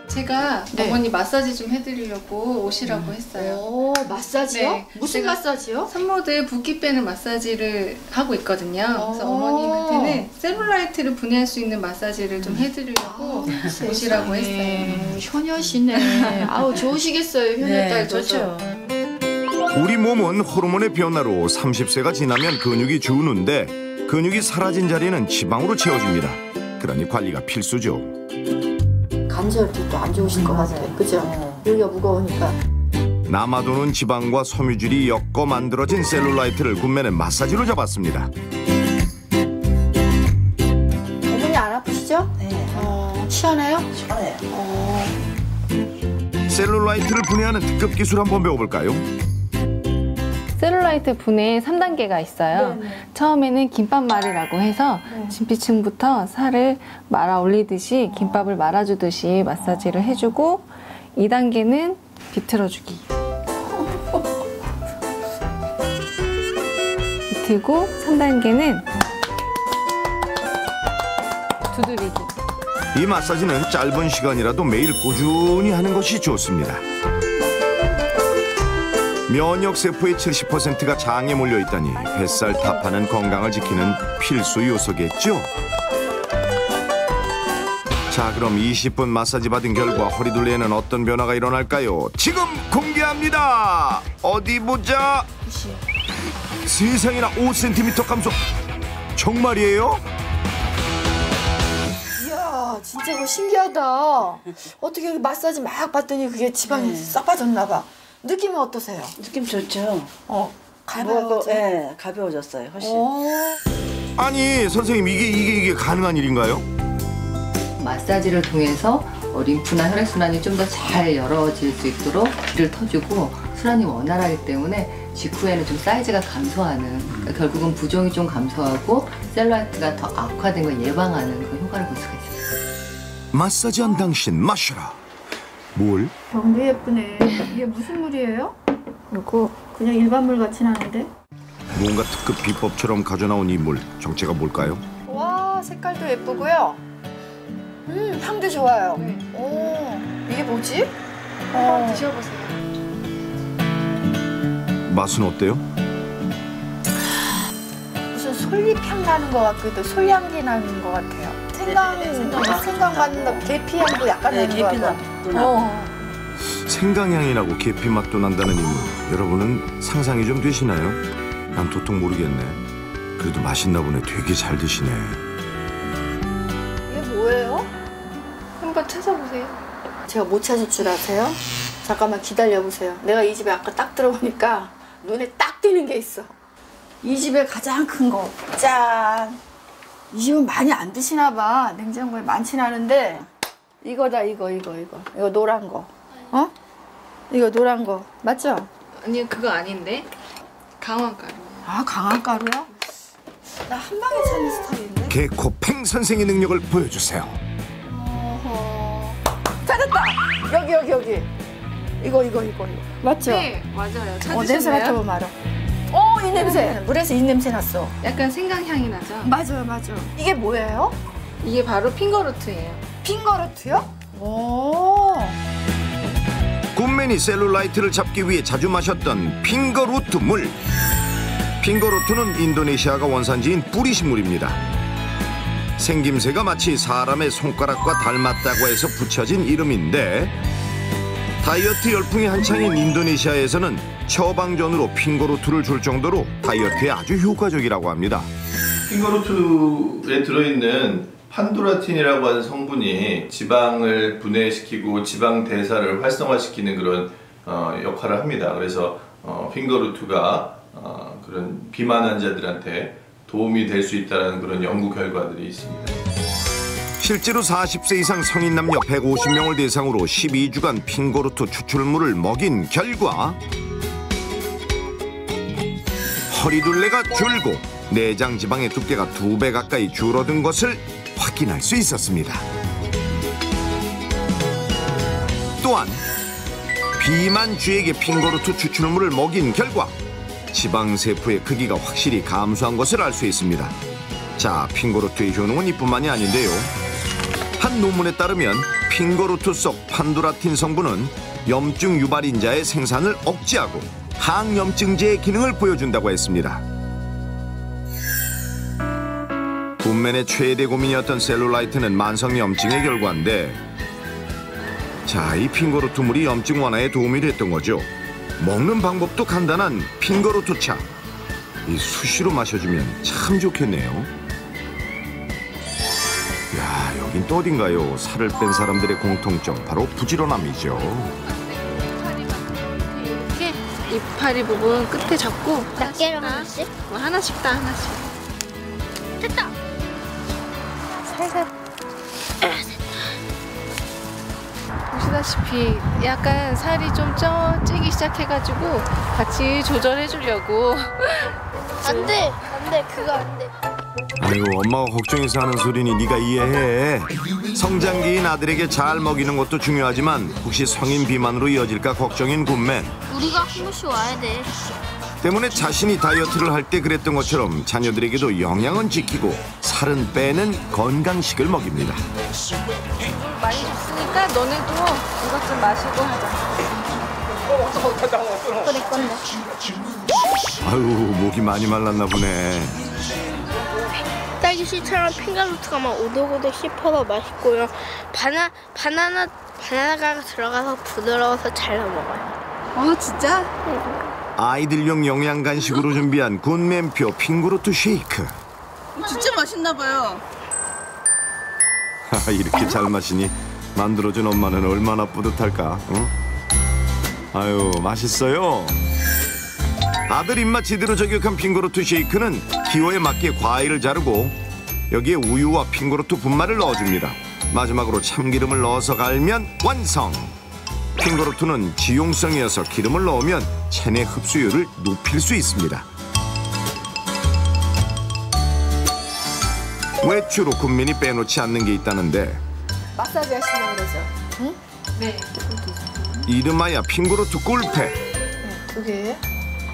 제가 어머니 마사지 좀 해드리려고 오시라고 했어요. 오, 마사지요? 네, 무슨 마사지요? 산모들 붓기 빼는 마사지를 하고 있거든요. 그래서 어머님한테는 셀룰라이트를 분해할 수 있는 마사지를 좀 해드리려고 오시라고 했어요. 효녀시네. 아우, 좋으시겠어요, 효녀딸. 좋죠. 우리 몸은 호르몬의 변화로 30세가 지나면 근육이 주는데 근육이 사라진 자리는 지방으로 채워집니다. 그러니 관리가 필수죠. 관절도 안 좋으실 것 같아요. 그죠? 여기가 무거우니까. 남아도는 지방과 섬유질이 엮어 만들어진 셀룰라이트를 군맨은 마사지로 잡았습니다. 어머니 안 아프시죠? 네. 시원해요? 시원해요. 셀룰라이트를 분해하는 특급 기술 한번 배워볼까요? 셀룰라이트 분해 3단계가 있어요. 처음에는 김밥말이라고 해서 진피층부터 살을 말아 올리듯이 김밥을 말아주듯이 마사지를 해주고 2단계는 비틀어주기. 비틀고 3단계는 두드리기. 이 마사지는 짧은 시간이라도 매일 꾸준히 하는 것이 좋습니다. 면역세포의 70%가 장에 몰려있다니 뱃살 타파는 건강을 지키는 필수 요소겠죠? 자, 그럼 20분 마사지 받은 결과 허리둘레에는 어떤 변화가 일어날까요? 지금 공개합니다. 어디 보자. 세상에나 5cm 감소. 정말이에요? 이야, 진짜 이거 신기하다. 어떻게 마사지 막 받더니 그게 지방이 싹 빠졌나 봐. 느낌은 어떠세요? 느낌 좋죠. 가벼워졌죠? 네, 가벼워졌어요. 훨씬. 아니, 선생님 이게 가능한 일인가요? 마사지를 통해서 림프나 혈액순환이 좀 더 잘 열어질 수 있도록 피를 터주고 순환이 원활하기 때문에 직후에는 좀 사이즈가 감소하는, 그러니까 결국은 부종이 좀 감소하고 셀룰라이트가 더 악화된 걸 예방하는 그런 효과를 볼 수가 있어요. 마사지한 당신 마셔라. 뭘? 병도 예쁘네. 이게 무슨 물이에요? 이거 그냥 일반 물 같진 않은데? 뭔가 특급 비법처럼 가져나온 이 물, 정체가 뭘까요? 와, 색깔도 예쁘고요. 향도 좋아요. 오, 이게 뭐지? 한번 드셔보세요. 맛은 어때요? 무슨 솔잎향 나는 것 같기도, 솔향기 나는 것 같아요. 생강 같은 계피향도 약간 나는 것 같고. 생강향이 나고 계피 맛도 난다는 이 물, 여러분은 상상이 좀 되시나요? 난 도통 모르겠네. 그래도 맛있나 보네. 되게 잘 드시네. 이게 뭐예요? 한번 찾아보세요. 제가 못 찾을 줄 아세요? 잠깐만 기다려보세요. 내가 이 집에 아까 딱 들어오니까 눈에 딱 띄는 게 있어. 이 집에 가장 큰 거. 짠! 이 집은 많이 안 드시나 봐. 냉장고에 많진 않은데 이거다, 이거 노란 거. 이거 노란 거 맞죠? 아니요, 그거 아닌데. 강황가루. 아, 강황가루야? 나 한 방에 찾는 스타일인데. 개코팽 선생의 능력을 보여주세요. 찾았다! 여기. 이거. 맞죠? 네, 맞아요. 찾으셨나요? 냄새 맡아보면 알아. 이 냄새. 물에서 이 냄새 났어. 약간 생강향이 나죠? 맞아요. 이게 뭐예요? 이게 바로 핑거루트예요. 핑거루트요? 오. 굿맨이 셀룰라이트를 잡기 위해 자주 마셨던 핑거루트 물. 핑거루트는 인도네시아가 원산지인 뿌리식물입니다. 생김새가 마치 사람의 손가락과 닮았다고 해서 붙여진 이름인데, 다이어트 열풍이 한창인 인도네시아에서는 처방전으로 핑거루트를 줄 정도로 다이어트에 아주 효과적이라고 합니다. 핑거루트에 들어있는 판도라틴이라고 하는 성분이 지방을 분해시키고 지방 대사를 활성화시키는 그런 역할을 합니다. 그래서 핑거루트가 그런 비만 환자들한테 도움이 될 수 있다는 그런 연구 결과들이 있습니다. 실제로 40세 이상 성인 남녀 150명을 대상으로 12주간 핑거루트 추출물을 먹인 결과 허리둘레가 줄고 내장 지방의 두께가 2배 가까이 줄어든 것을 확인할 수 있었습니다. 또한 비만주에게 핑거루트 추출물을 먹인 결과 지방세포의 크기가 확실히 감소한 것을 알 수 있습니다. 자, 핑거루트의 효능은 이뿐만이 아닌데요. 한 논문에 따르면 핑거루트 속 판도라틴 성분은 염증 유발인자의 생산을 억제하고 항염증제의 기능을 보여준다고 했습니다. 굿맨의 최대 고민이었던 셀룰라이트는 만성염증의 결과인데, 자, 이 핑거루트 물이 염증 완화에 도움이 됐던 거죠. 먹는 방법도 간단한 핑거루트 차. 이 수시로 마셔주면 참 좋겠네요. 야, 여긴 또 어딘가요? 살을 뺀 사람들의 공통점, 바로 부지런함이죠. 이렇게 이파리 부분 끝에 잡고 하나씩? 하나씩 다 하나씩. 됐다. 살살. 보시다시피 약간 살이 좀 찌기 시작해가지고 같이 조절해주려고. 안 돼, 그거 안 돼. 아이고, 엄마가 걱정해서 하는 소리니 네가 이해해. 성장기인 아들에게 잘 먹이는 것도 중요하지만 혹시 성인 비만으로 이어질까 걱정인 굿맨. 우리가 한 번씩 와야 돼. 때문에 자신이 다이어트를 할 때 그랬던 것처럼 자녀들에게도 영양은 지키고 살은 빼는 건강식을 먹입니다. 많이 줬으니까 너네도 이것 좀 마시고 하자. 아유, 목이 많이 말랐나 보네. 딸기씨처럼 핑거루트가 막 오독오독 씹혀서 맛있고요. 바나나가 들어가서 부드러워서 잘 넘어가요. 진짜? 아이들용 영양 간식으로 준비한 군맨표 핑거루트 쉐이크. 진짜 맛있나 봐요. 이렇게 잘 마시니 만들어준 엄마는 얼마나 뿌듯할까. 어? 아유, 맛있어요. 아들 입맛 제대로 저격한 핑거루트 쉐이크는 기호에 맞게 과일을 자르고 여기에 우유와 핑거루트 분말을 넣어줍니다. 마지막으로 참기름을 넣어서 갈면 완성. 핑거루트는 지용성이어서 기름을 넣으면 체내 흡수율을 높일 수 있습니다. 외추로 군맨이 빼놓지 않는 게 있다는데 마사지 하시려고 그러죠? 응? 네. 이름하여 핑거루트 꿀팩. 그게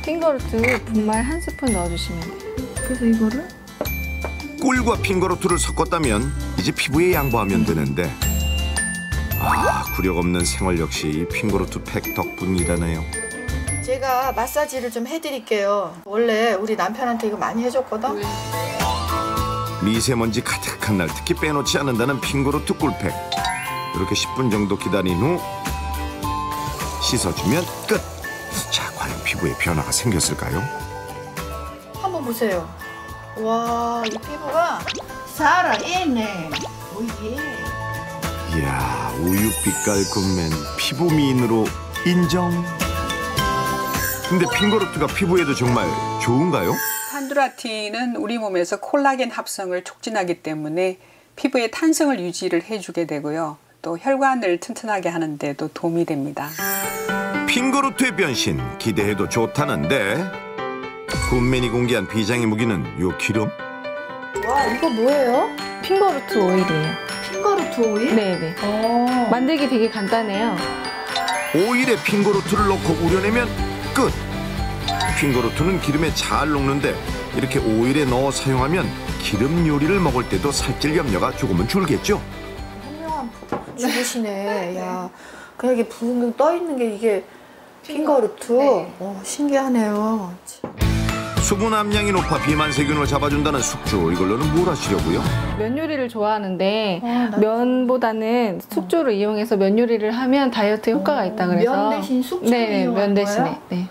핑거루트 분말 한 스푼 넣어주시면 돼요. 그래서 이거를 꿀과 핑거루트를 섞었다면 이제 피부에 양보하면 되는데 굴욕 없는 생활 역시 핑거루트 팩 덕분이라네요. 제가 마사지를 좀 해드릴게요. 원래 우리 남편한테 이거 많이 해줬거든. 미세먼지 가득한 날 특히 빼놓지 않는다는 핑거루트 꿀팩. 이렇게 10분 정도 기다린 후 씻어주면 끝. 자, 과연 피부에 변화가 생겼을까요? 한번 보세요. 와, 이 피부가 살아있네. 오예. 이야, 우유 빛깔 군맨 피부 미인으로 인정. 근데 핑거루트가 피부에도 정말 좋은가요? 판두라틴은 우리 몸에서 콜라겐 합성을 촉진하기 때문에 피부의 탄성을 유지를 해주게 되고요. 또 혈관을 튼튼하게 하는 데도 도움이 됩니다. 핑거루트의 변신 기대해도 좋다는데 군맨이 공개한 비장의 무기는 요 기름? 와, 이거 뭐예요? 핑거루트 오일이에요. 핑거루트 오일? 네네. 만들기 되게 간단해요. 오일에 핑거루트를 넣고 우려내면 끝. 핑거루트는 기름에 잘 녹는데 이렇게 오일에 넣어 사용하면 기름 요리를 먹을 때도 살찔 염려가 조금은 줄겠죠? 현명한 죽으시네. 야, 그냥 이게 붕붕 떠 있는 게 이게 핑거루트. 네. 신기하네요. 수분 함량이 높아 비만 세균을 잡아준다는 숙주. 이걸로는 뭘 하시려고요? 면 요리를 좋아하는데 면보다는 숙주를 이용해서 면 요리를 하면 다이어트 효과가 있다 그래서 면 대신 숙주를 네, 이용하는 면 대신에. 거예요? 네.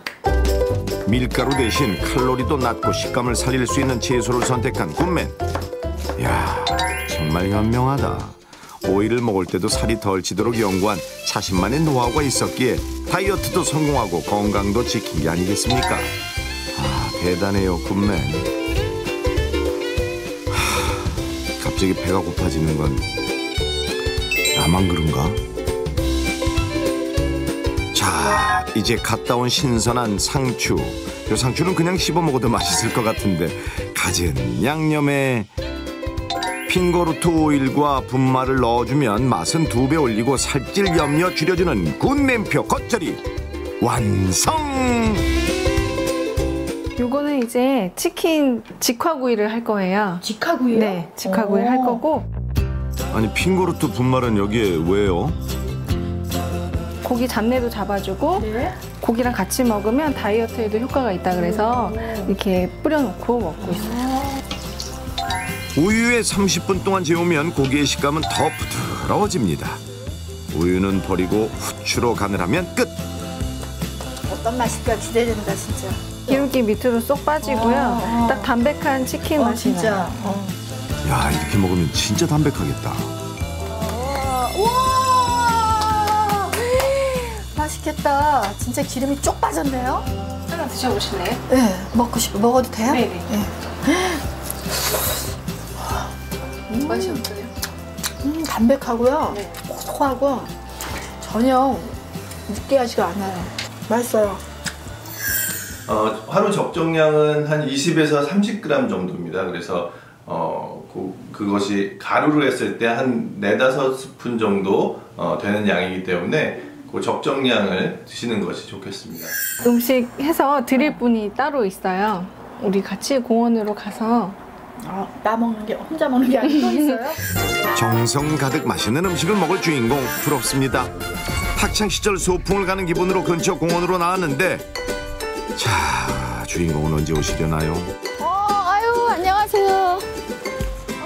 밀가루 대신 칼로리도 낮고 식감을 살릴 수 있는 채소를 선택한 군맨. 이야, 정말 현명하다. 오이를 먹을 때도 살이 덜 찌도록 연구한 자신만의 노하우가 있었기에 다이어트도 성공하고 건강도 지킨 게 아니겠습니까? 대단해요, 군맨. 갑자기 배가 고파지는 건 나만 그런가? 자, 이제 갔다 온 신선한 상추. 요 상추는 그냥 씹어 먹어도 맛있을 것 같은데 갖은 양념에 핑거루트 오일과 분말을 넣어주면 맛은 2배 올리고 살찔 염려 줄여주는 군맨표 겉절이 완성! 요거는 이제 치킨 직화구이를 할 거예요. 직화구이요? 네, 직화구이를 할 거고. 아니, 핑거루트 분말은 여기에 왜요? 고기 잡내도 잡아주고 고기랑 같이 먹으면 다이어트에도 효과가 있다 그래서 이렇게 뿌려놓고 먹고 있어요. 우유에 30분 동안 재우면 고기의 식감은 더 부드러워집니다. 우유는 버리고 후추로 간을 하면 끝! 어떤 맛일까 기대된다, 진짜. 기름기 밑으로 쏙 빠지고요. 딱 담백한 치킨 맛이 진짜. 나요. 야, 이렇게 먹으면 진짜 담백하겠다. 우와! 맛있겠다. 진짜 기름이 쪽 빠졌네요. 하나 드셔보실래요? 네, 먹고 싶어. 먹어도 돼요? 네네. 맛이 어때요? 담백하고요. 고소하고 전혀 느끼하지가 않아요. 맛있어요. 하루 적정량은 한 20에서 30g 정도입니다. 그래서 그것이 가루로 했을 때 한 4-5스푼 정도 되는 양이기 때문에 그 적정량을 드시는 것이 좋겠습니다. 음식 해서 드릴 분이 따로 있어요. 우리 같이 공원으로 가서 나 먹는 게 혼자 먹는 게 아니고 있어요? 정성 가득 맛있는 음식을 먹을 주인공 부럽습니다. 학창 시절 소풍을 가는 기분으로 근처 공원으로 나왔는데 자, 주인공은 언제 오시려나요? 아유, 안녕하세요.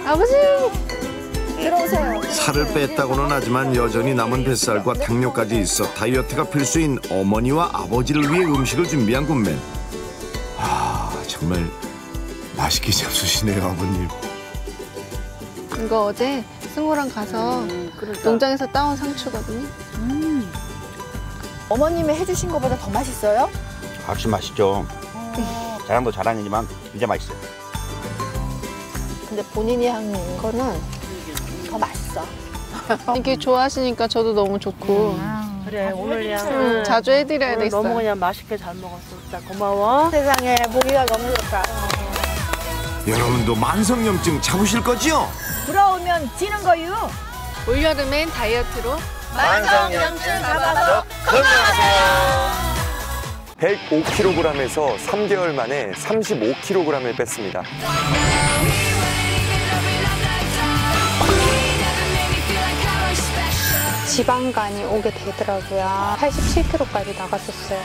아버지, 들어오세요. 살을 뺐다고는 하지만 여전히 남은 뱃살과 당뇨까지 있어 다이어트가 필수인 어머니와 아버지를 위해 음식을 준비한 군맨. 정말 맛있게 잡수시네요, 아버님. 이거 어제 승우랑 가서 농장에서 따온 상추거든요. 어머님이 해주신 것보다 더 맛있어요? 확실히 맛있죠. 자랑도 자랑이지만 진짜 맛있어요. 근데 본인이 한 거는 더 맛있어. 이렇게 좋아하시니까 저도 너무 좋고. 그래, 오늘 그냥 자주 해드려야 오늘 되겠어요. 너무 그냥 맛있게 잘 먹었어. 진짜 고마워. 세상에 보기가 너무 좋다. 여러분도 만성염증 잡으실 거죠? 부러우면 지는 거유. 올여름엔 다이어트로 만성염증 잡아서 건강하세요. 105kg에서 3개월 만에 35kg을 뺐습니다. 지방간이 오게 되더라고요. 87kg까지 나갔었어요.